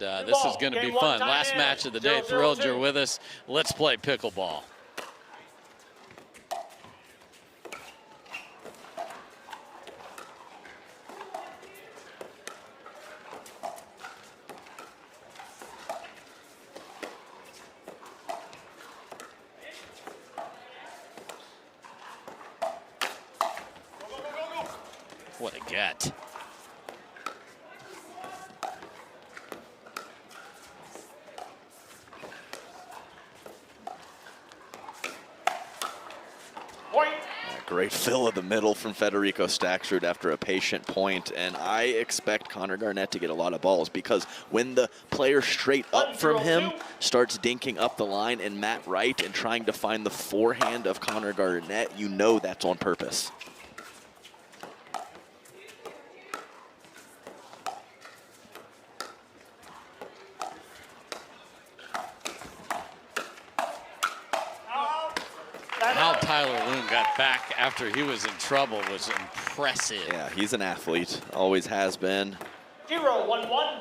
and this is going to be fun. Last match of the day. Thrilled you're with us. Let's play pickleball. What a get. Great fill of the middle from Federico Staksrud after a patient point, and I expect Connor Garnett to get a lot of balls because when the player straight up from him starts dinking up the line and Matt Wright and trying to find the forehand of Connor Garnett, you know that's on purpose. How Tyler Loong got back after he was in trouble was impressive. Yeah, he's an athlete, always has been. 0-1-1.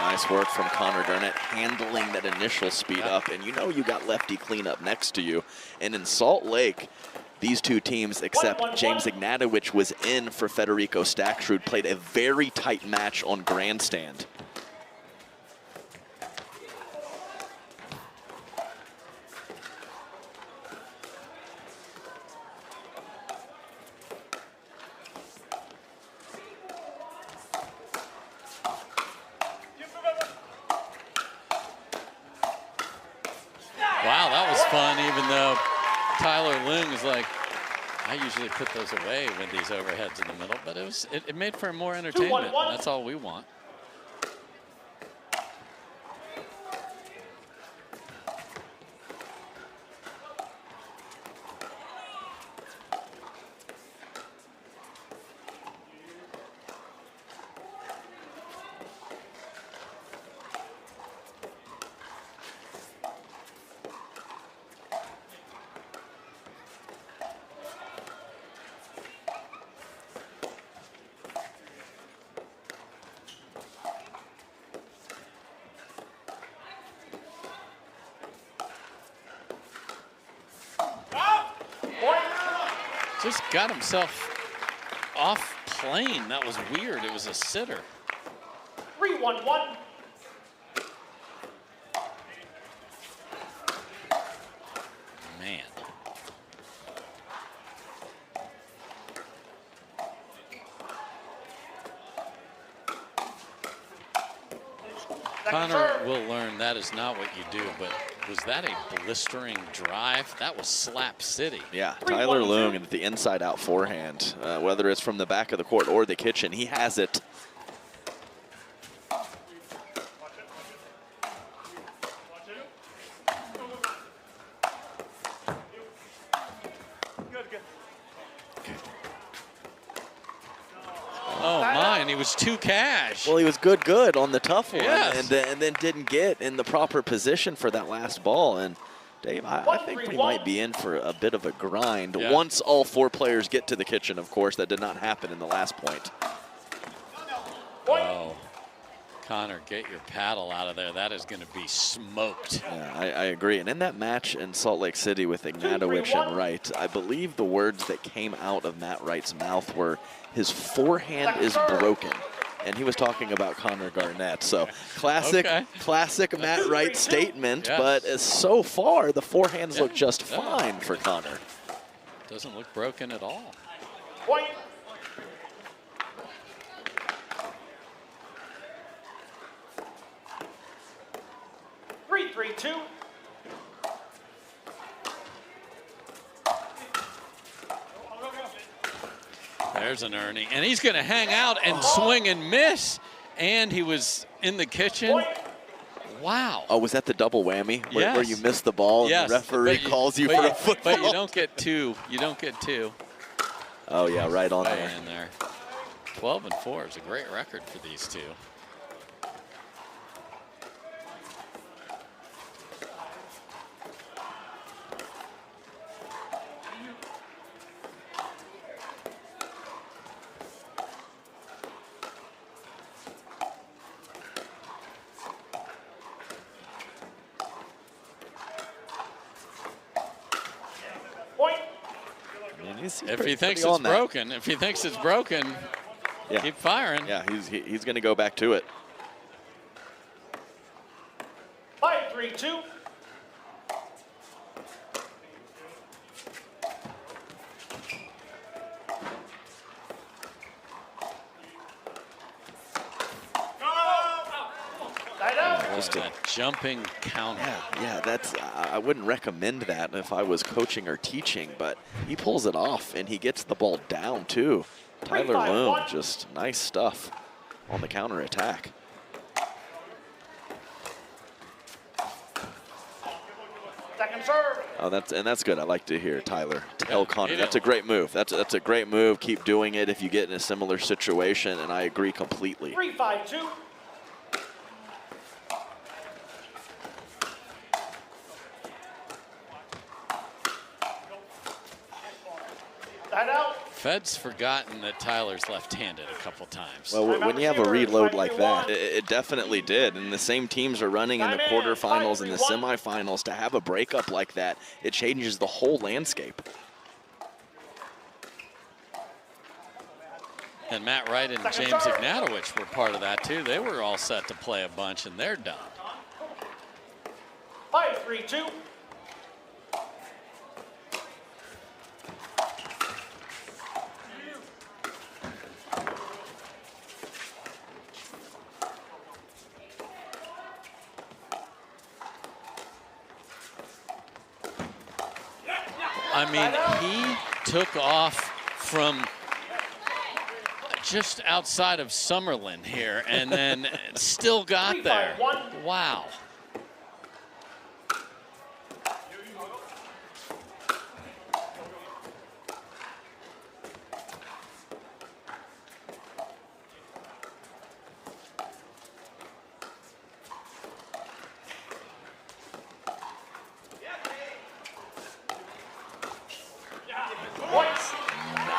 Nice work from Connor Garnett handling that initial speed up, and you know you got lefty cleanup next to you. And in Salt Lake, these two teams, except James Ignatowicz was in for Federico Staksrud, played a very tight match on grandstand. Wow, that was fun, even though Tyler Loong is like, I usually put those away with these overheads in the middle, but it made for more entertainment, and that's all we want. Just got himself off plane. That was weird. It was a sitter. 3-1-1. Man. Connor will learn that is not what you do, but was that a blistering drive? That was slap city. Yeah, Tyler Loong at the inside out forehand, whether it's from the back of the court or the kitchen, he has it. Oh my, and he was too cash. Well, he was good on the tough one, Yes. and then didn't get in the proper position for that last ball. And Dave, I think we might be in for a bit of a grind once all four players get to the kitchen, of course. That did not happen in the last point. Oh, Connor, get your paddle out of there. That is going to be smoked. Yeah, I agree. And in that match in Salt Lake City with Ignatowicz and Wright, I believe the words that came out of Matt Wright's mouth were, his forehand is broken. And he was talking about Connor Garnett. So classic Matt Wright statement, but so far the forehands look just fine for Connor. Doesn't look broken at all. Point. 3-3-2. There's an Ernie, and he's going to hang out and swing and miss. And he was in the kitchen. Wow. Oh, was that the double whammy where you missed the ball and the referee calls you for a football? But you don't get two. You don't get two. Oh yeah, right on there. In there. 12-4 is a great record for these two. if he thinks it's broken, if he thinks it's broken, yeah. Keep firing. Yeah, he's going to go back to it. 5-3-2. Just a jumping counter. Yeah, that's, I wouldn't recommend that if I was coaching or teaching, but he pulls it off and he gets the ball down too. Tyler Loong, just nice stuff on the counter attack. Second serve. Oh, that's good. I like to hear Tyler tell Connor. That's a great move. That's a great move. Keep doing it if you get in a similar situation, and I agree completely. 3-5-2. Fed's forgotten that Tyler's left-handed a couple times. Well, when you have a reload like that, it definitely did. And the same teams are running in the quarterfinals and the semifinals. To have a breakup like that, it changes the whole landscape. And Matt Wright and James Ignatowicz were part of that too. They were all set to play a bunch, and they're done. 5-3-2. I mean, he took off from just outside of Summerlin here and then still got there. Wow.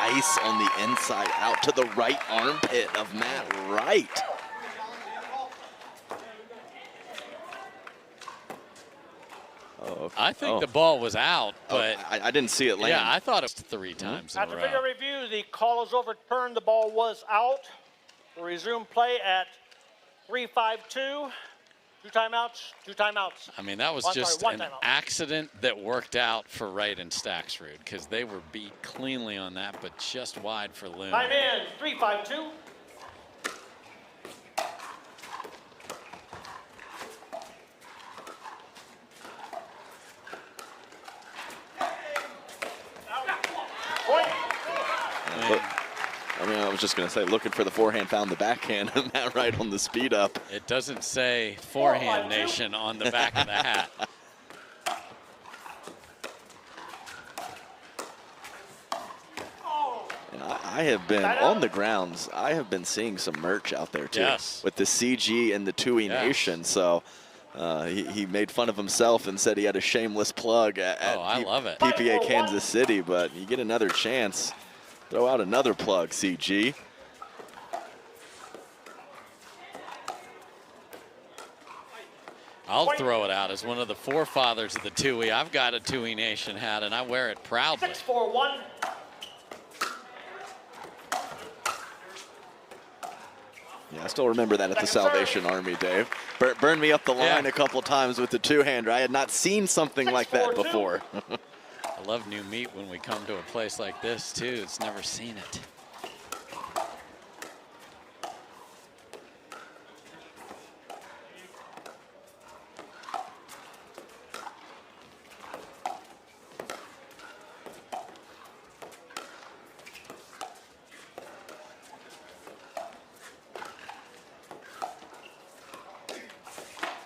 Nice on the inside out to the right armpit of Matt Wright. Oh, I think the ball was out, but I didn't see it land. Yeah, I thought it was 3 times in a row. After video review, the call is overturned. The ball was out. We'll resume play at 3-5-2. 2 timeouts, 2 timeouts. I mean, that was just an accident that worked out for Wright and Staksrud because they were beat cleanly on that, but just wide for Loong. Time in, 3-5-2. I mean, I was just going to say, looking for the forehand, found the backhand, and Matt Wright on the speed up. It doesn't say forehand nation on the back of the hat. And I have been on the grounds. I have been seeing some merch out there too, with the CG and the TUI Nation. So he made fun of himself and said he had a shameless plug at I love it. PPA Kansas City, but you get another chance. Throw out another plug, CG. I'll throw it out as one of the forefathers of the TUI. I've got a TUI Nation hat, and I wear it proudly. 6-4-1. Yeah, I still remember that at the Salvation Army, Dave. Burned me up the line a couple times with the two-hander. I had not seen something like that before. I love new meat when we come to a place like this, too. It's never seen it.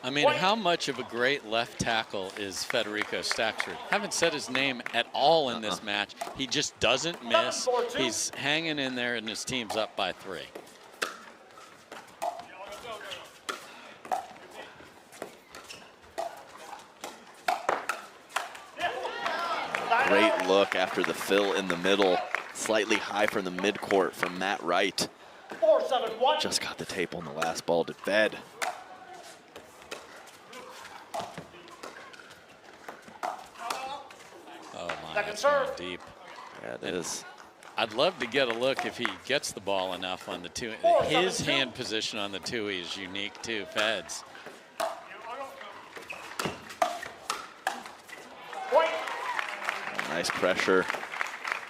I mean, how much of a great left tackle is Federico Staksrud? Haven't said his name at all in this match. He just doesn't miss. He's hanging in there, and his team's up by 3. Great look after the fill in the middle. Slightly high from the midcourt from Matt Wright. 4-7-1. Just got the tape on the last ball to Fed. Oh my, that's going deep. Yeah, it is. I'd love to get a look if he gets the ball enough on the two. His hand position on the two-way is unique too, Feds. Nice pressure.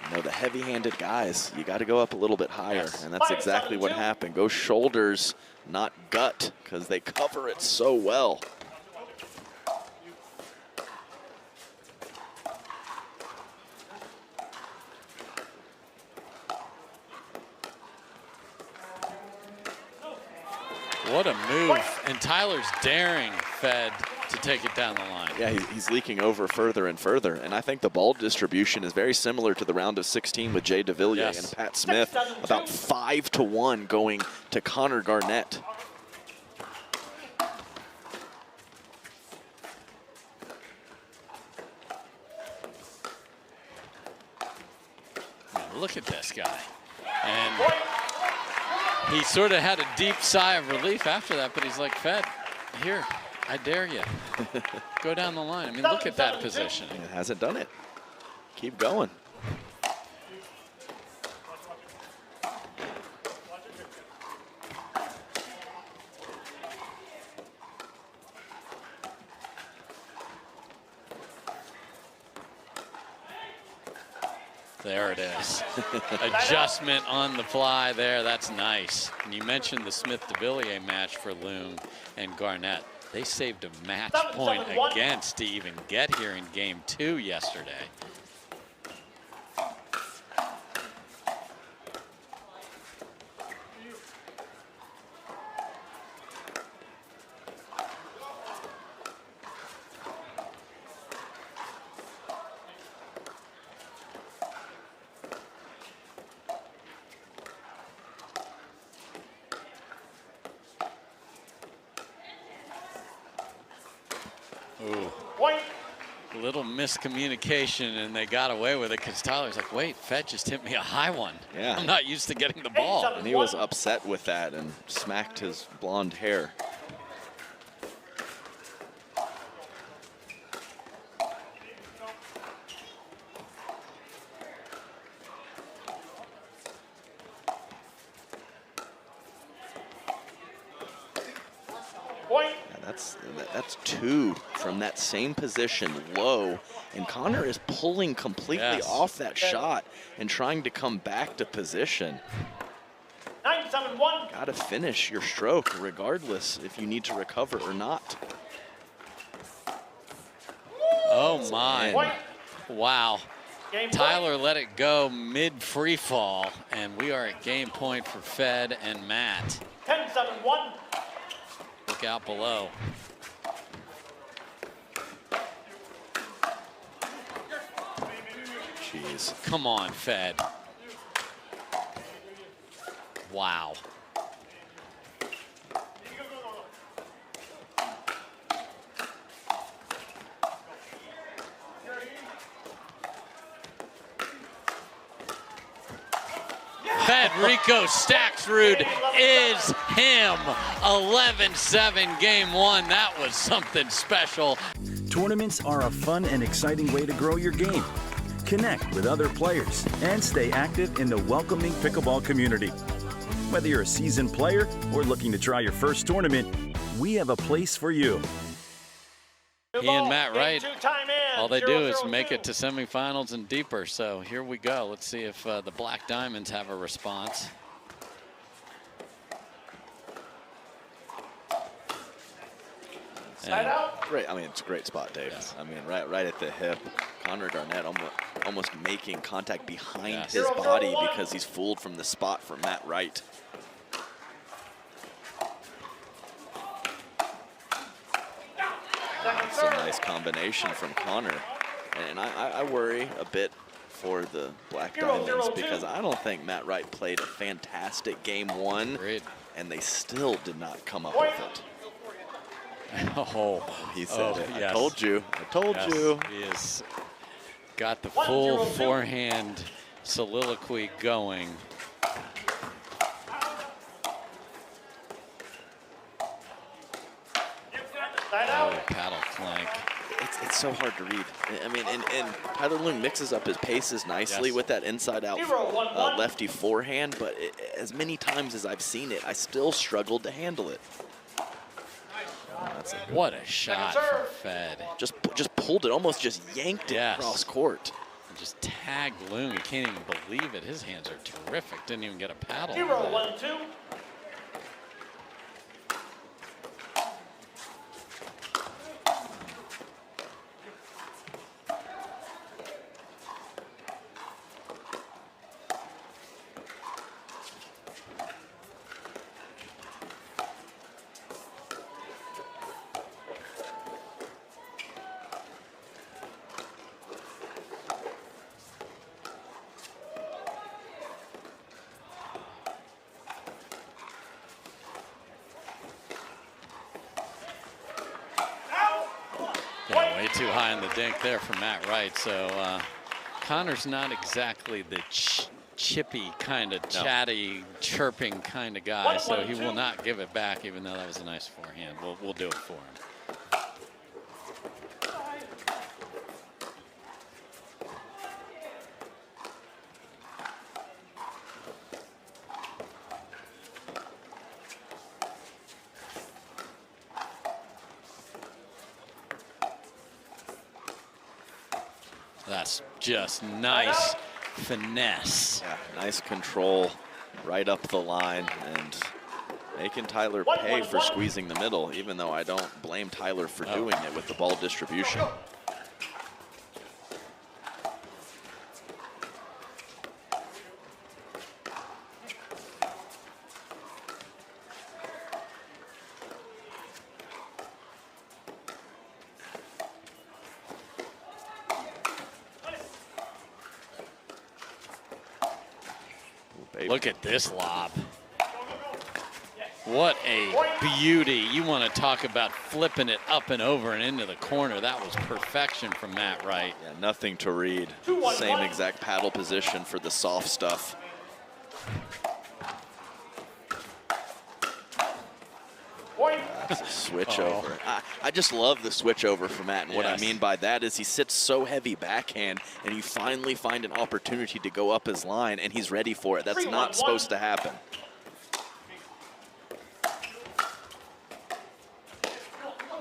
You know, the heavy-handed guys, you got to go up a little bit higher, and that's exactly what happened. Go shoulders, not gut, because they cover it so well. What a move. And Tyler's daring Fed to take it down the line. Yeah, he's leaking over further and further. And I think the ball distribution is very similar to the round of 16 with Jay DeVilliers and Pat Smith. About 5-1 going to Connor Garnett. Look at this guy. And he sort of had a deep sigh of relief after that, but he's like, Fed, here, I dare you. Go down the line. I mean, look at that positioning. It hasn't done it. Keep going. There it is. Adjustment on the fly there. That's nice. And you mentioned the Smith-DeVilliers match for Loong and Garnett. They saved a match point against to even get here in game 2 yesterday. Ooh. A little miscommunication, and they got away with it because Tyler's like, wait, Fed just hit me a high one. Yeah. I'm not used to getting the ball. And he was upset with that and smacked his blonde hair. That's 2 from that same position, low. And Connor is pulling completely off that shot and trying to come back to position. 9-7-1. Got to finish your stroke regardless if you need to recover or not. Oh my. Wow. Tyler let it go mid-free fall, and we are at game point for Fed and Matt. 10-7-1. Look out below. Jeez. Come on, Fed. Wow. Federico Staksrud is him. 11-7 game 1. That was something special. Tournaments are a fun and exciting way to grow your game. Connect with other players and stay active in the welcoming pickleball community. Whether you're a seasoned player or looking to try your first tournament, we have a place for you. He and Matt Wright, all they do is make it to semifinals and deeper. So here we go. Let's see if the Black Diamonds have a response. Great. I mean, it's a great spot, Dave. Yes. I mean, right at the hip. Connor Garnett almost making contact behind his body because he's fooled from the spot from Matt Wright. It's a nice combination from Connor. And I worry a bit for the Black Diamonds because I don't think Matt Wright played a fantastic game 1. Great. And they still did not come up with it. Oh, he said it. Yes. I told you. I told you. He has got the full forehand soliloquy going. Oh, paddle flank. It's so hard to read. I mean, and Tyler Loong mixes up his paces nicely with that inside-out lefty forehand, but as many times as I've seen it, I still struggled to handle it. What a shot from Fed. Just pulled it, almost just yanked it across court. And just tagged Loong. He can't even believe it. His hands are terrific. Didn't even get a paddle. 0-1-2. Way too high in the dink there from Matt Wright. So Connor's not exactly the chippy kind of chatty, chirping kind of guy. So he will not give it back, even though that was a nice forehand. We'll do it for him. That's just nice finesse. Yeah, nice control right up the line and making Tyler pay for squeezing the middle, even though I don't blame Tyler for doing it with the ball distribution. Look at this lob. What a beauty. You want to talk about flipping it up and over and into the corner. That was perfection from Matt Wright. Yeah, nothing to read. Same exact paddle position for the soft stuff. Switch over. I just love the switch over from Matt. And what I mean by that is he sits so heavy backhand and you finally find an opportunity to go up his line and he's ready for it. That's not supposed to happen.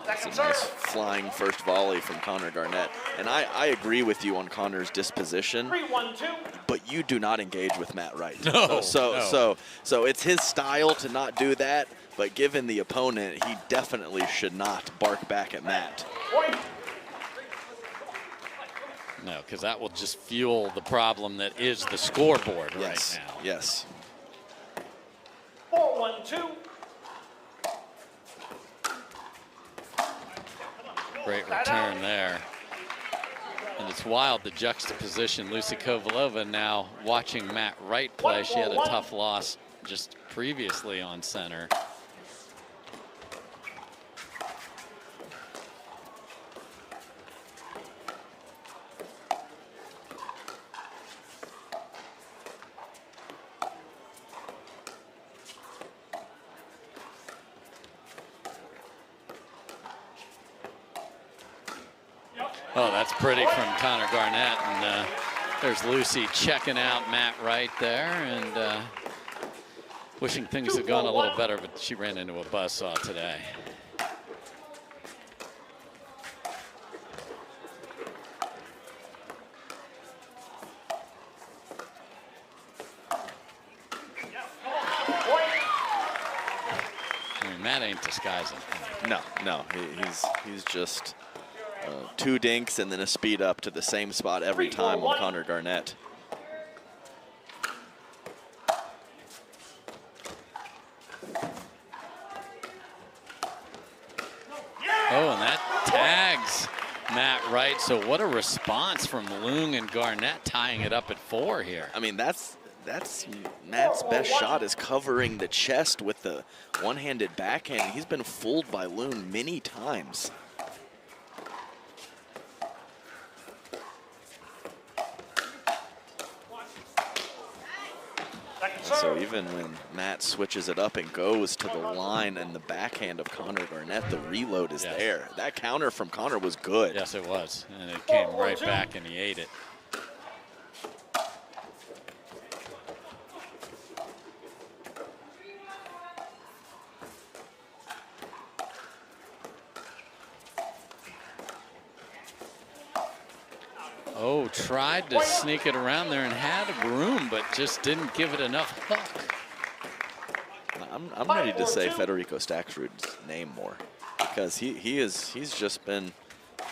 That's a nice flying first volley from Connor Garnett. And I agree with you on Connor's disposition, but you do not engage with Matt Wright. No, so it's his style to not do that. But given the opponent, he definitely should not bark back at Matt. No, because that will just fuel the problem that is the scoreboard right now. Yes. 4-1-2. Great return there. And it's wild, the juxtaposition. Lucy Kovalova now watching Matt Wright play. She had a tough loss just previously on center. Oh, that's pretty from Connor Garnett. And there's Lucy checking out Matt Wright there and wishing things had gone a little better, but she ran into a buzzsaw today. I mean, Matt ain't disguising. No, he's just two dinks and then a speed up to the same spot every time on Connor Garnett. Oh, and that tags Matt Wright. So what a response from Loong and Garnett tying it up at 4 here. I mean, that's Matt's best shot is covering the chest with the one-handed backhand. He's been fooled by Loong many times. So even when Matt switches it up and goes to the line and the backhand of Connor Garnett, the reload is there. That counter from Connor was good. Yes, it was. And it came right back and he ate it. Oh, tried to sneak it around there and had room, but just didn't give it enough hook. I'm ready to say Federico Staksrud's name more, because he's just been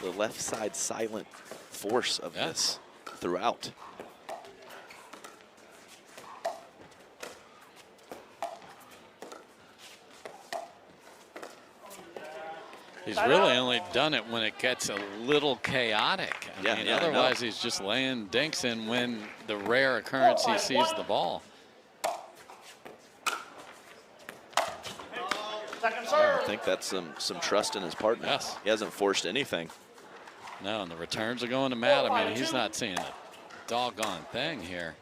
the left side silent force of this throughout. He's really only done it when it gets a little chaotic. I mean, otherwise he's just laying dinks in when the rare occurrence he sees the ball. I think that's some trust in his partner. Yes. He hasn't forced anything. No, and the returns are going to Matt. I mean, he's not seeing a doggone thing here.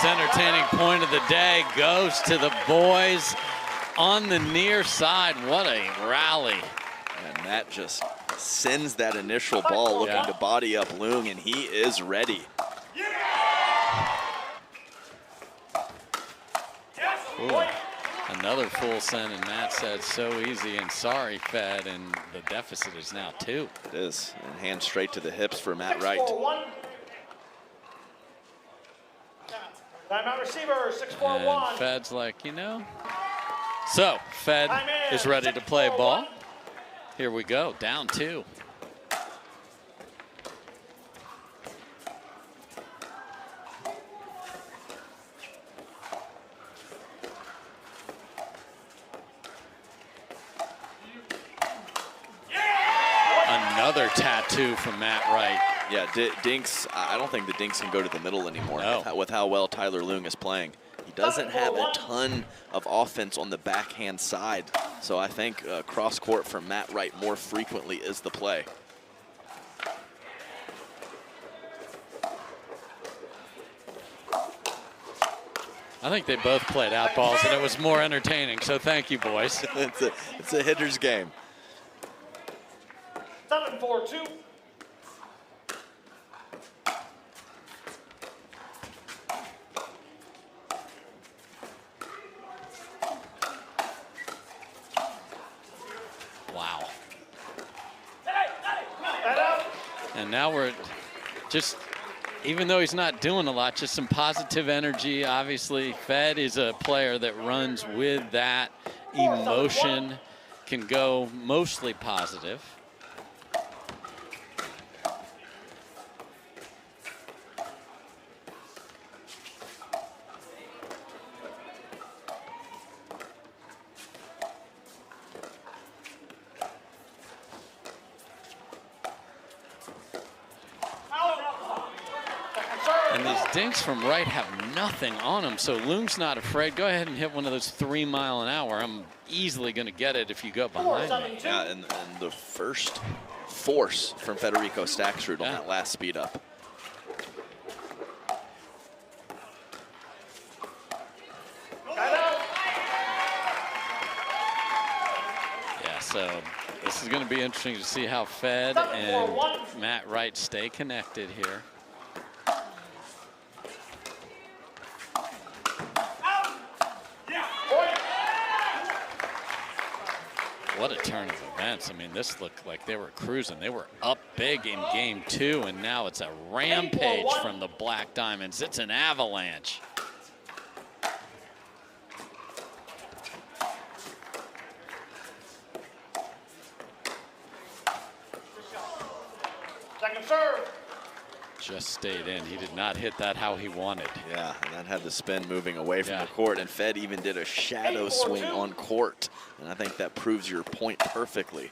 Entertaining point of the day goes to the boys on the near side. What a rally. And Matt just sends that initial ball looking to body up Loong, and he is ready. Ooh, another full send, and Matt said so easy and sorry, Fed, and the deficit is now 2. It is, and hand straight to the hips for Matt Wright. Timeout receiver, 6-4-1. And Fed's like, you know. So, Fed is ready to play ball. Here we go, down 2. Another tattoo from Matt Wright. Yeah, dinks, I don't think the dinks can go to the middle anymore with how well Tyler Loong is playing. He doesn't have a ton of offense on the backhand side, so I think cross court for Matt Wright more frequently is the play. I think they both played out balls, and it was more entertaining, so thank you, boys. It's a hitter's game. 7-4-2. Wow. And now we're just, even though he's not doing a lot, just some positive energy. Obviously, Fed is a player that runs with that emotion, can go mostly positive. Dinks from Wright have nothing on him, so Loong's not afraid. Go ahead and hit one of those 3 mile an hour. I'm easily going to get it if you go behind me. Yeah, and the first force from Federico Staksrud on that last speed up. Yeah, so this is going to be interesting to see how Fed and Matt Wright stay connected here. What a turn of events. I mean, this looked like they were cruising. They were up big in game 2, and now it's a rampage from the Black Diamonds. It's an avalanche. Second serve. Just stayed in. He did not hit that how he wanted. Yeah, and that had the spin moving away from the court, and Fed even did a shadow swing on court, and I think that proves your point perfectly.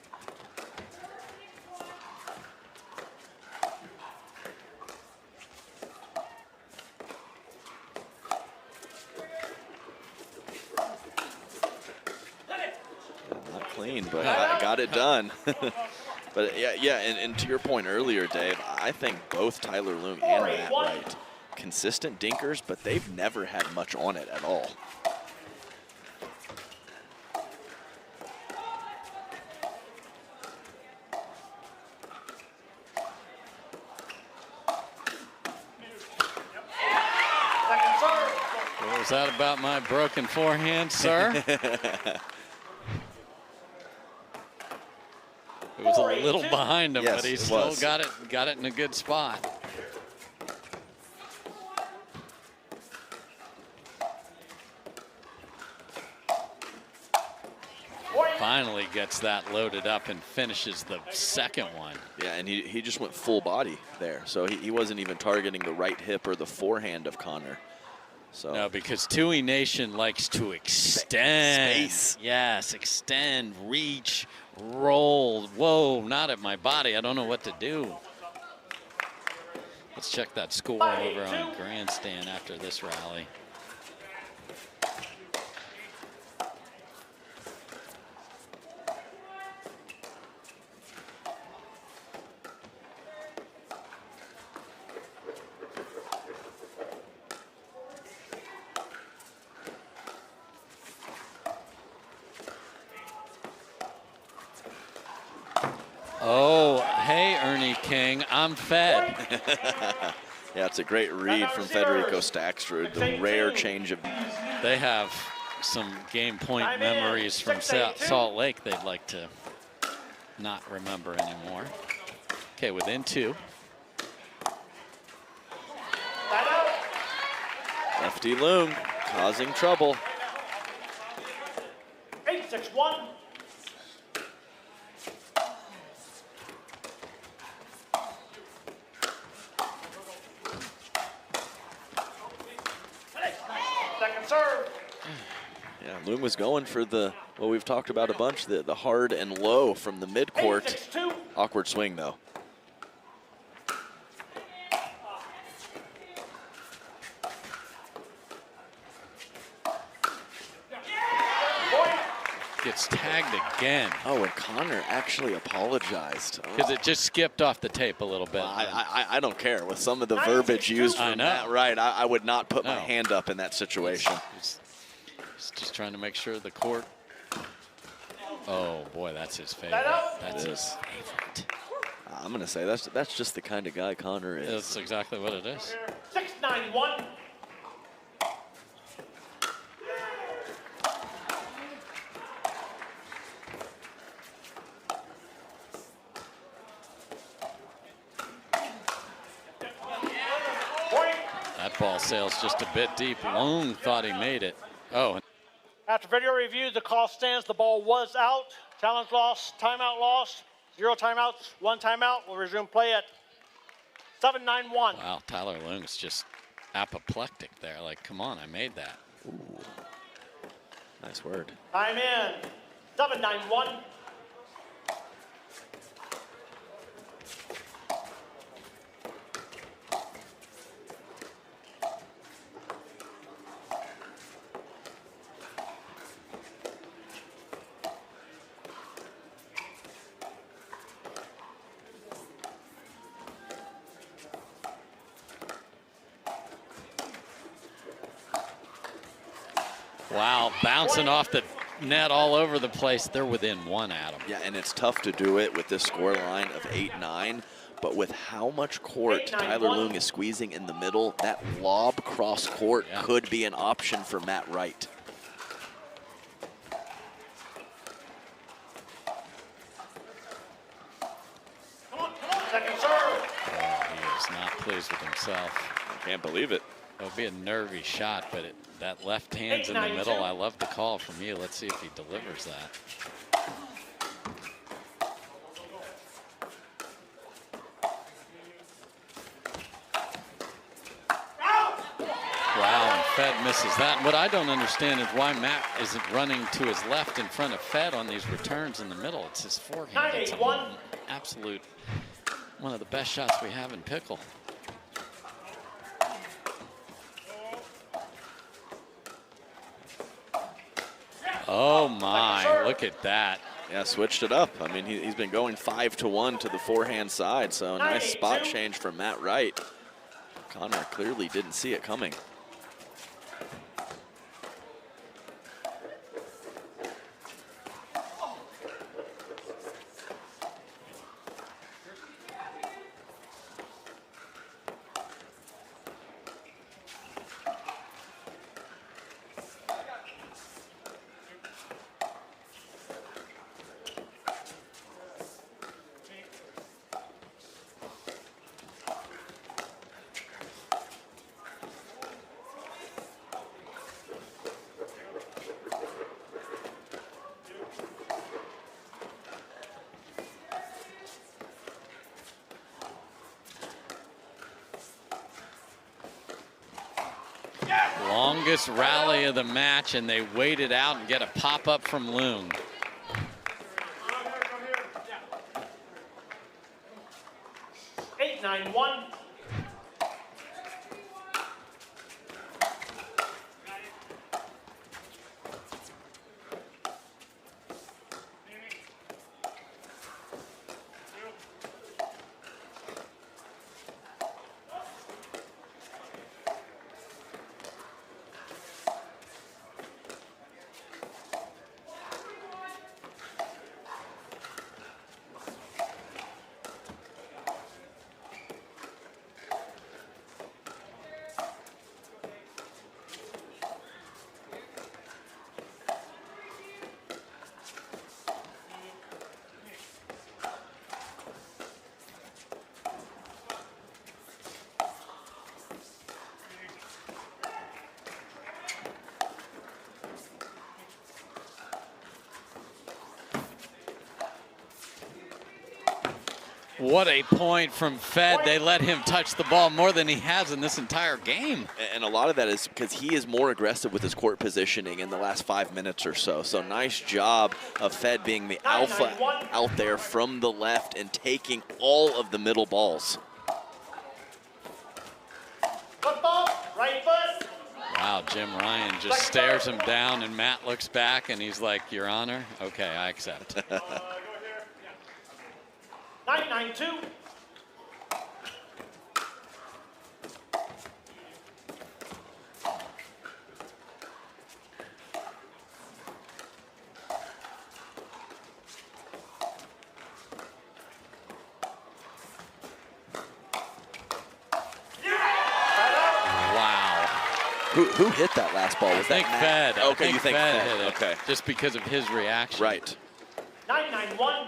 Not clean, but got it done. But yeah, and to your point earlier, Dave, I think both Tyler Loong and Matt Wright, consistent dinkers, but they've never had much on it at all. What was that about my broken forehand, sir? It was a little behind him, but he still got it in a good spot. Finally gets that loaded up and finishes the second one. Yeah, and he just went full body there. So he wasn't even targeting the right hip or the forehand of Connor. So no, because Tui Nation likes to extend. Space. Yes, extend, reach, roll. Whoa, not at my body. I don't know what to do. Let's check that score over on Grandstand after this rally. Oh, hey, Ernie King, I'm Fed. Yeah, it's a great read from Federico Staksrud, the rare change of... They have some game point memories from Salt Lake they'd like to not remember anymore. Okay, within 2. Lefty Loong causing trouble. 8-6-1. Second serve. Yeah, Loong was going for what we've talked about a bunch, the hard and low from the midcourt. Awkward swing, though. Gets tagged again. Oh, and Connor actually apologized. Because it just skipped off the tape a little bit. Well, I don't care. With some of the verbiage used from that, right, I would not put my hand up in that situation. He's just trying to make sure the court. Oh, boy, that's his favorite. That's his favorite. I'm going to say that's just the kind of guy Connor is. That's exactly what it is. 6-9-1. That ball sails just a bit deep. Loong thought he made it. Oh. After video review, the call stands. The ball was out. Challenge lost. Timeout lost. 0 timeouts. 1 timeout. We'll resume play at 7-9-1. Wow, Tyler Loong's just apoplectic there. Like, come on, I made that. Ooh. Nice word. Time in. 7-9-1. Wow, bouncing off the net all over the place. They're within 1, Adam. Yeah, and it's tough to do it with this score line of 8-9, but with how much court Tyler Loong is squeezing in the middle, that lob cross court could be an option for Matt Wright. Second serve. Oh, he is not pleased with himself. I can't believe it. It would be a nervy shot, but that left hand's in the middle. I love the call from you. Let's see if he delivers that. Wow, and Fed misses that. And what I don't understand is why Matt isn't running to his left in front of Fed on these returns in the middle. It's his forehand. It's an absolute, one of the best shots we have in pickle. Oh my, look at that. Yeah, switched it up. I mean, he's been going 5-1 to the forehand side, so a nice spot change from Matt Wright. Connor clearly didn't see it coming. Longest rally of the match, and they wait it out and get a pop-up from Loong. Eight, 9-1. What a point from Fed. They let him touch the ball more than he has in this entire game. And a lot of that is because he is more aggressive with his court positioning in the last 5 minutes or so. So nice job of Fed being the alpha out there from the left and taking all of the middle balls. Football, right foot. Wow, Jim Ryan just stares him down, and Matt looks back and he's like, Your Honor, okay, I accept. 9-9-2. Who hit that last ball? Was that Fed? Okay, you think Fed hit it. Okay. Just because of his reaction. Right. 9-9-1.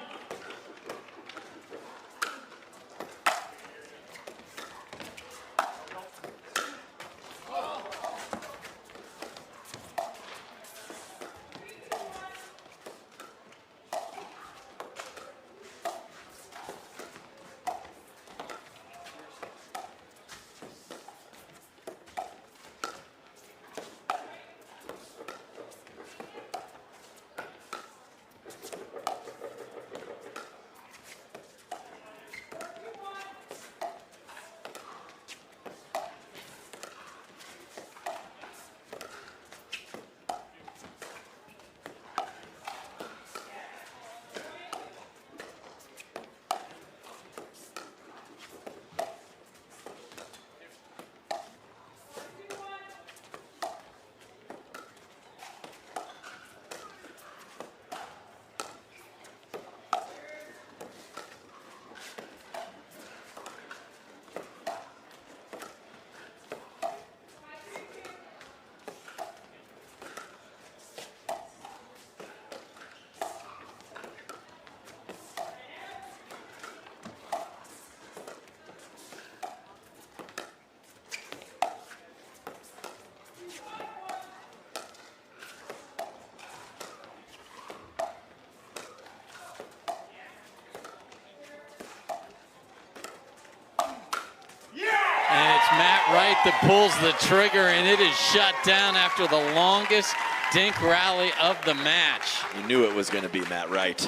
Wright that pulls the trigger, and it is shut down after the longest dink rally of the match. You knew it was going to be Matt Wright.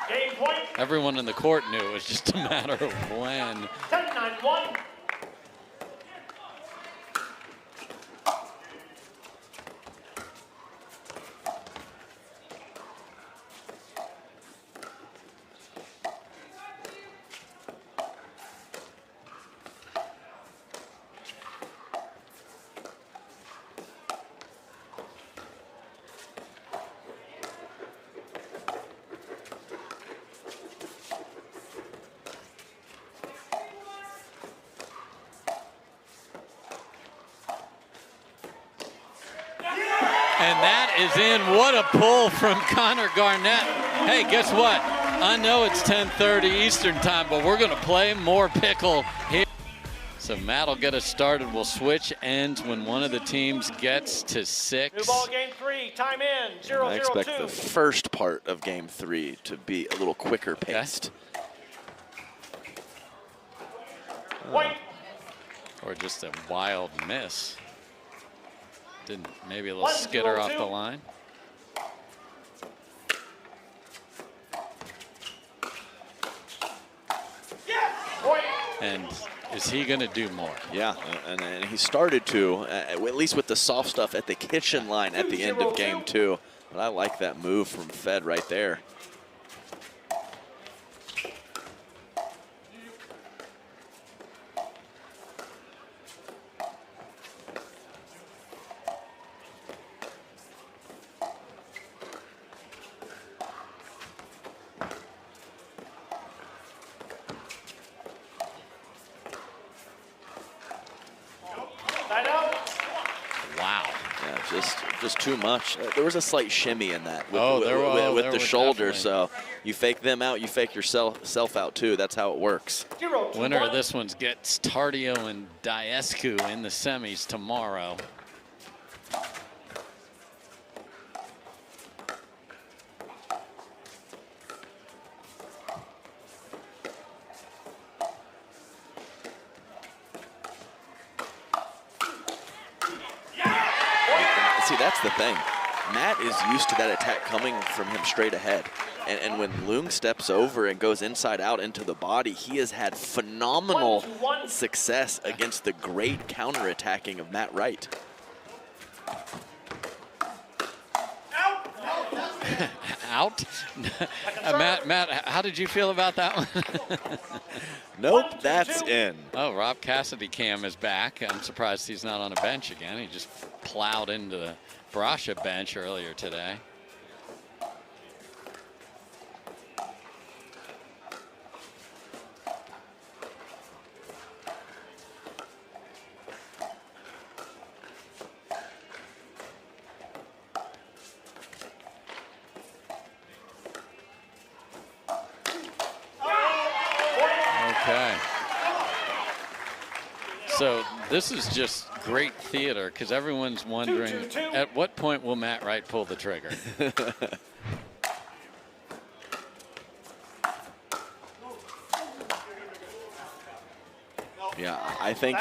Game point. Everyone in the court knew it was just a matter of when. 10-9-1. And that is in. What a pull from Connor Garnett. Hey, guess what? I know it's 10:30 Eastern time, but we're going to play more pickle here. So Matt will get us started. We'll switch ends when one of the teams gets to 6. New ball, game 3. Time in. 0-0-2. I expect the first part of game 3 to be a little quicker paced. Point. Or just a wild miss. Didn't, maybe a little skitter off the line. And is he going to do more? Yeah, and he started to, at least with the soft stuff at the kitchen line at the end of game 2. But I like that move from Fed right there. Just too much. There was a slight shimmy in that with the shoulder. Definitely. So you fake them out, you fake yourself out too. That's how it works. Winner of this one gets Tardio and Diescu in the semis tomorrow. See, that's the thing. Matt is used to that attack coming from him straight ahead. And when Loong steps over and goes inside out into the body, he has had phenomenal success against the great counterattacking of Matt Wright. Out? Matt, how did you feel about that one? Nope, that's in. Oh, Rob Cassidy Cam is back. I'm surprised he's not on a bench again. He just plowed into the Brasha bench earlier today. So this is just great theater because everyone's wondering at what point will Matt Wright pull the trigger? Yeah, I think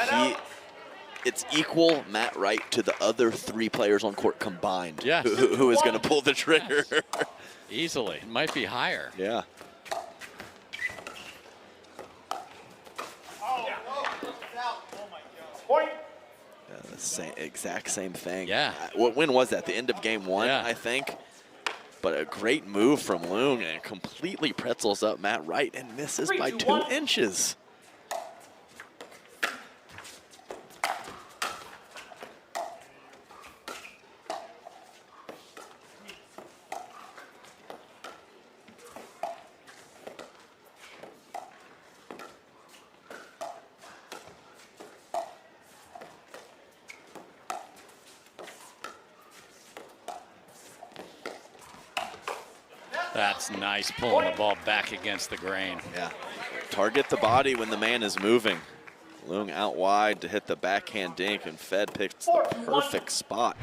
it's equal Matt Wright to the other 3 players on court combined. Yeah. Who is going to pull the trigger? Yes. Easily. It might be higher. Yeah. Exact same thing. Yeah. When was that? The end of game 1, yeah. I think. But a great move from Loong and completely pretzels up Matt Wright and misses by 2 inches. That's nice, pulling the ball back against the grain. Yeah, target the body when the man is moving. Loong out wide to hit the backhand dink, and Fed picks the perfect spot.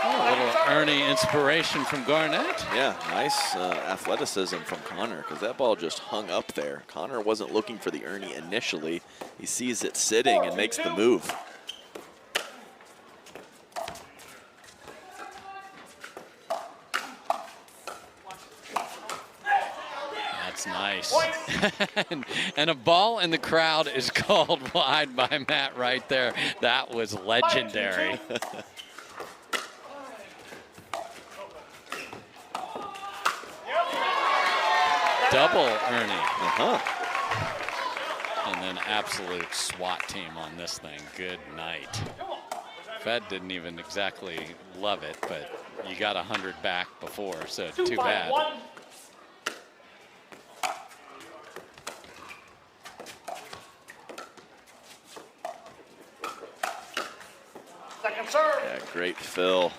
Oh, a little Ernie inspiration from Garnett. Yeah, nice athleticism from Connor, because that ball just hung up there. Connor wasn't looking for the Ernie initially. He sees it sitting and makes the move. That's nice. and a ball in the crowd is called wide by Matt Wright there. That was legendary. Double Ernie. And then absolute SWAT team on this thing. Good night. Fed didn't even exactly love it, but you got 100 back before, so too bad. Second serve. Yeah, great fill.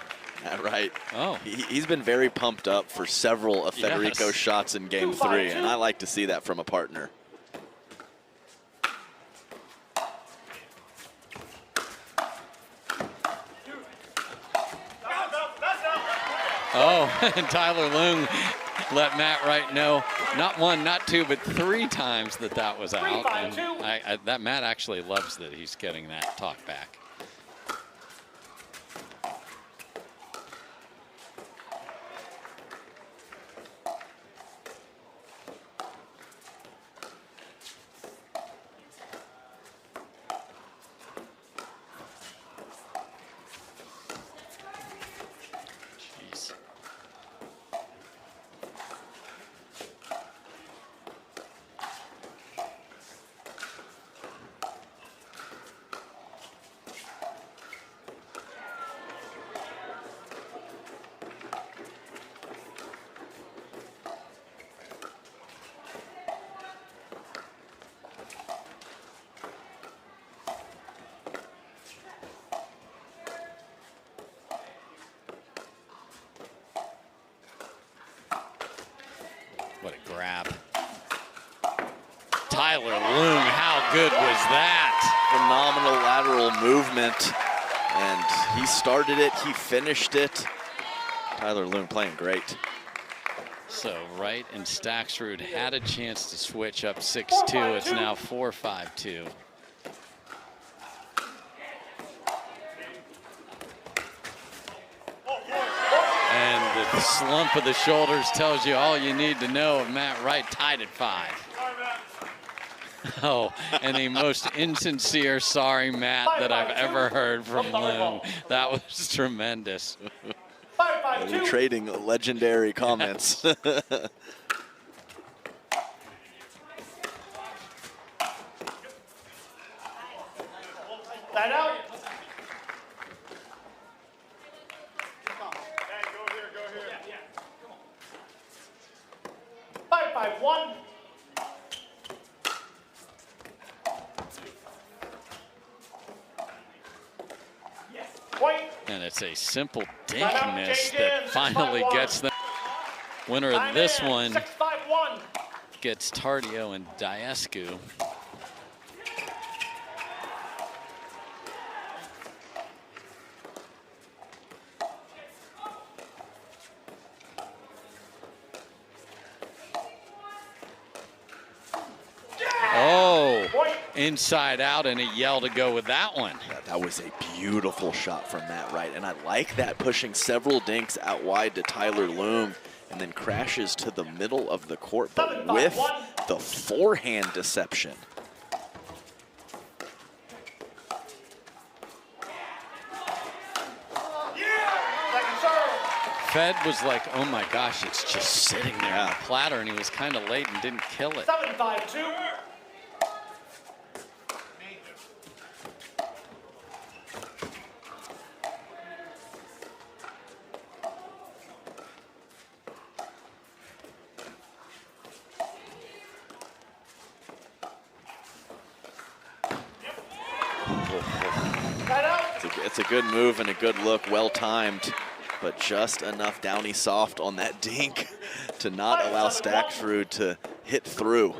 Right. Oh. He's been very pumped up for several of Federico's shots in game 3, and I like to see that from a partner. Oh, and Tyler Loong let Matt Wright know, not one, not two, but 3 times that that was out. And that Matt actually loves that he's getting that talk back. What a grab. Tyler Loong, how good was that? Phenomenal lateral movement, and he started it, he finished it. Tyler Loong playing great. So Wright and Staksrud had a chance to switch up 6-2. It's now 4-5-2. And the slump of the shoulders tells you all you need to know of Matt Wright, tied at 5. Oh, and the most insincere sorry, Matt, that I've ever heard from Loong. That was tremendous. They're trading legendary comments. That out. 5-5-1. And it's a simple dink miss that finally gets them. Winner of this one gets Tardio and Diescu. Oh, inside out, and a yell to go with that one. That was a beautiful shot from Matt Wright, and I like that, pushing several dinks out wide to Tyler Loong, and then crashes to the middle of the court, but with the forehand deception. Fed was like, oh my gosh, it's just sitting there on the platter, and he was kind of late and didn't kill it. 7-5-2. It's a good move and a good look, well timed, but just enough downy soft on that dink to not allow Staksrud to hit through.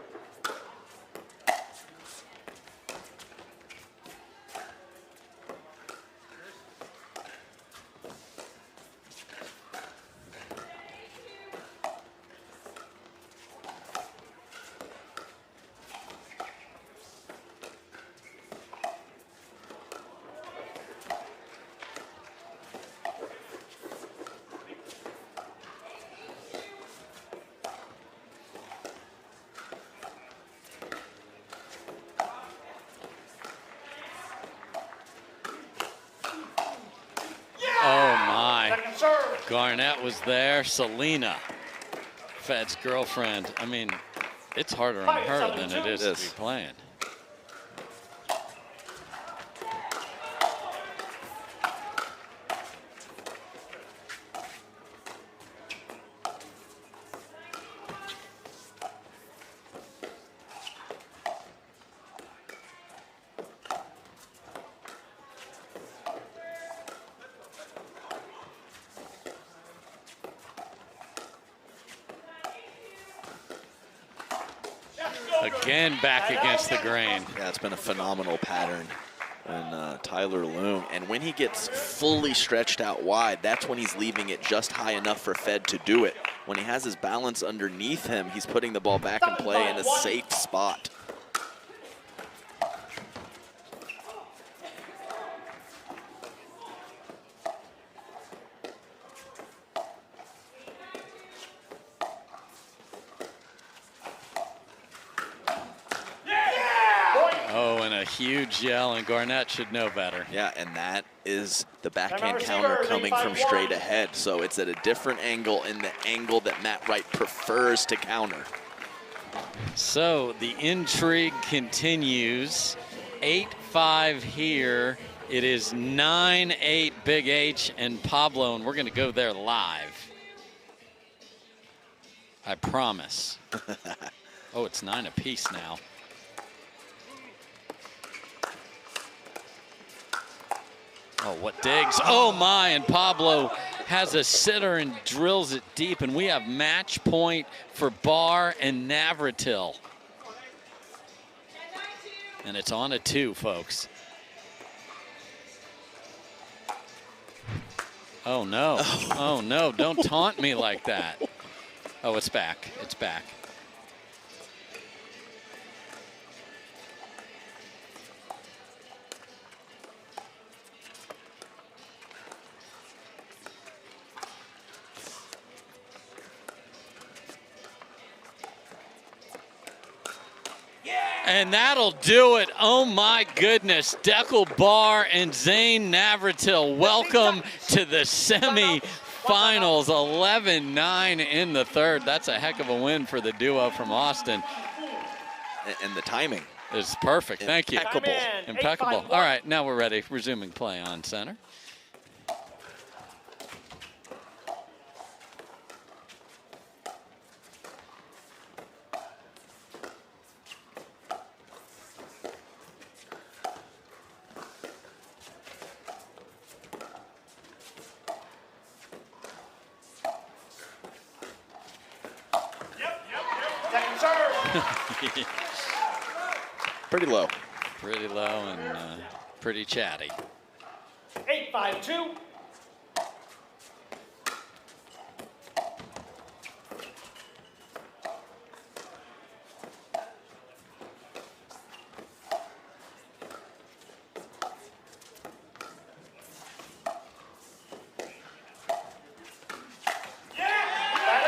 Garnett was there. Selena, Fed's girlfriend. I mean, it's harder on her than it is to be playing. Again, back against the grain. Yeah, it's been a phenomenal pattern. And Tyler Loong, and when he gets fully stretched out wide, that's when he's leaving it just high enough for Fed to do it. When he has his balance underneath him, he's putting the ball back in play in a safe spot. Huge yell, and Garnett should know better. Yeah, and that is the backhand counter coming from straight ahead. So it's at a different angle, in the angle that Matt Wright prefers to counter. So the intrigue continues. 8-5 here. It is 9-8 Big H and Pablo, and we're going to go there live. I promise. Oh, it's 9 apiece now. Oh, what digs. Oh, my, and Pablo has a sitter and drills it deep, and we have match point for Barr and Navratil. And it's on a 2, folks. Oh, no. Oh, no, don't taunt me like that. Oh, it's back. It's back. And that'll do it. Oh, my goodness. Deckel Barr and Zane Navratil, welcome to the semi-finals. 11-9 in the third. That's a heck of a win for the duo from Austin. And the timing is perfect. Thank you. Impeccable. Impeccable. All right, now we're ready. Resuming play on center. Pretty low. Pretty low and pretty chatty. 8-5-2.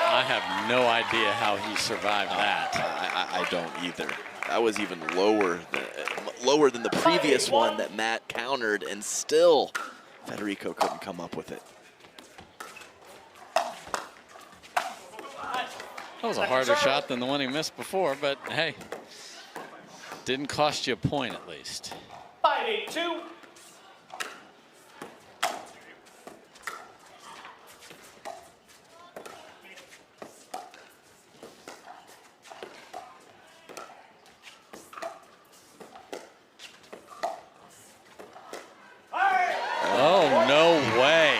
I have no idea how he survived that. I don't either. That was even lower than the previous one that Matt countered, and still Federico couldn't come up with it. That was a harder shot than the one he missed before, but hey, didn't cost you a point at least. 5-8-2. Oh, no way.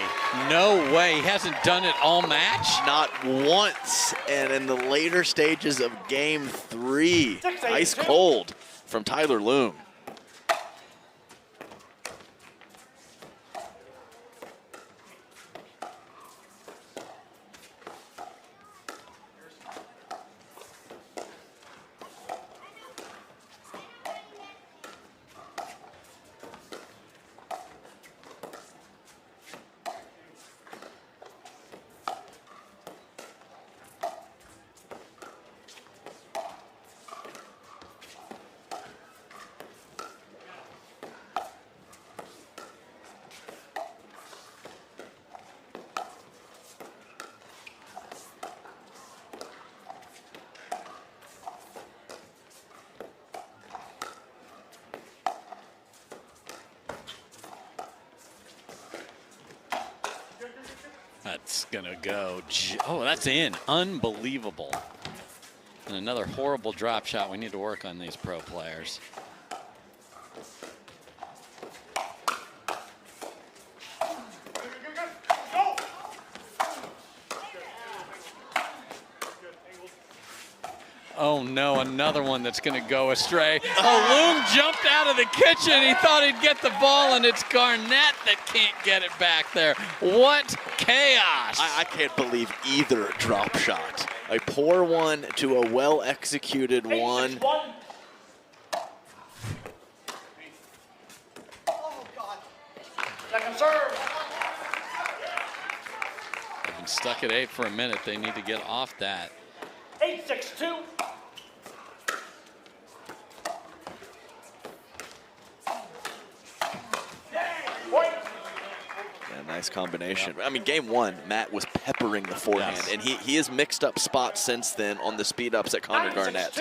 No way. He hasn't done it all match? Not once. And in the later stages of game 3, ice cold from Tyler Loong. That's gonna go. Oh, that's in. Unbelievable. And another horrible drop shot. We need to work on these pro players. Oh no, another one that's going to go astray. Oh, Loong jumped out of the kitchen. He thought he'd get the ball, and it's Garnett that can't get it back there. What chaos. I can't believe either drop shot. A poor one to a well-executed one. Second serve. They've been stuck at 8 for a minute. They need to get off that. 8-6-2. Nice combination. I mean, game one, Matt was peppering the forehand, and he has mixed up spots since then on the speed ups at Connor Garnett.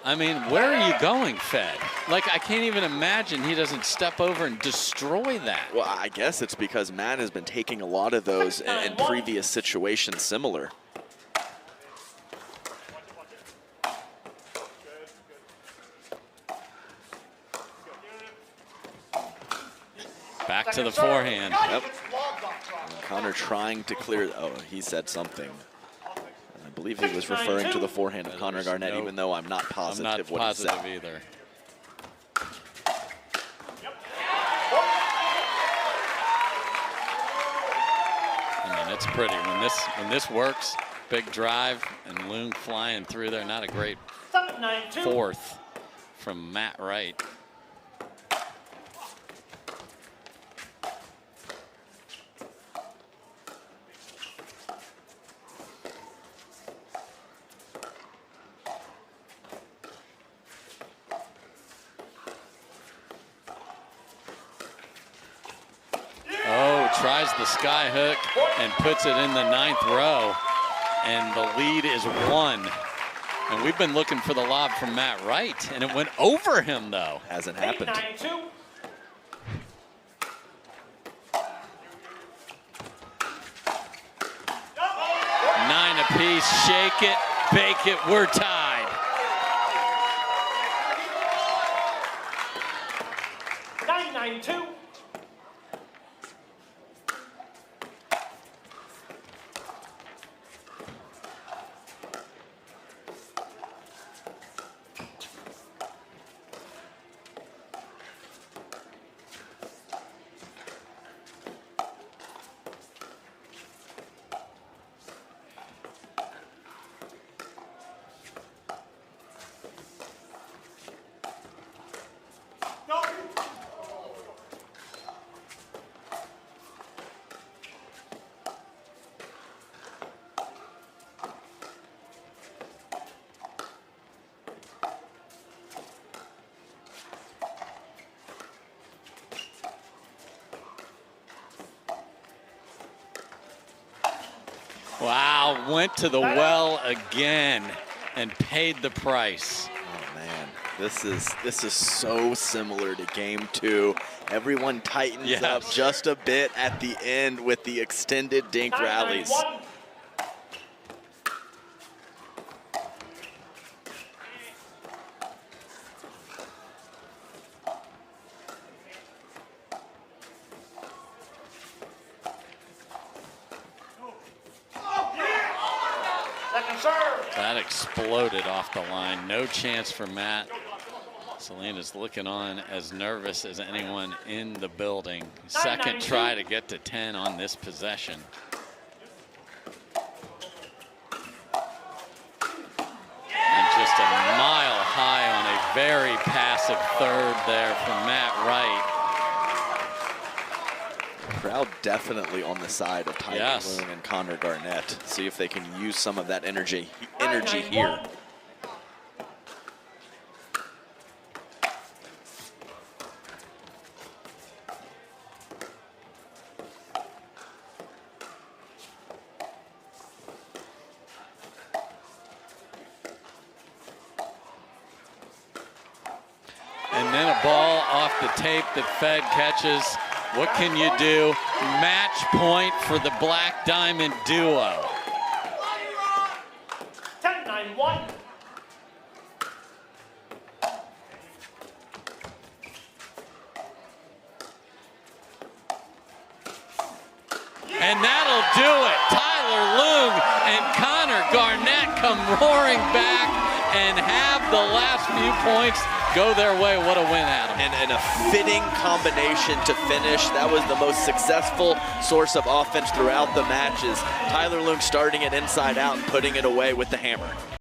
I mean, where are you going, Fed? Like, I can't even imagine he doesn't step over and destroy that. Well, I guess it's because Matt has been taking a lot of those in previous situations similar. Back to the forehand. Yep. Connor trying to clear. Oh, he said something. I believe he was referring to the forehand of Connor Garnett, even though I'm not positive what he said. I'm not positive either. I mean, it's pretty. When this works, big drive and Loong flying through there. Not a great fourth from Matt Wright. Tries the sky hook and puts it in the 9th row, and the lead is 1. And we've been looking for the lob from Matt Wright, and it went over him though. Hasn't happened. 8-9-2. Nine apiece, shake it, bake it, we're tied. 9-9-2. Wow, went to the well again and paid the price. Oh man, this is so similar to game 2. Everyone tightens up just a bit at the end with the extended dink rallies. That exploded off the line. No chance for Matt. Selena's looking on as nervous as anyone in the building. Second try to get to 10 on this possession. And just a mile high on a very passive third there from Matt Wright. Crowd definitely on the side of Tyler Loong and Connor Garnett. See if they can use some of that energy here. And And then a ball off the tape that Fed catches. What can you do? Match point for the Black Diamond duo. 10-9-1. And that'll do it. Tyler Loong and Connor Garnett come roaring back and have the last few points go their way. What a win, Adam. And a fitting combination to finish. That was the most successful source of offense throughout the matches. Tyler Loong starting it inside out and putting it away with the hammer.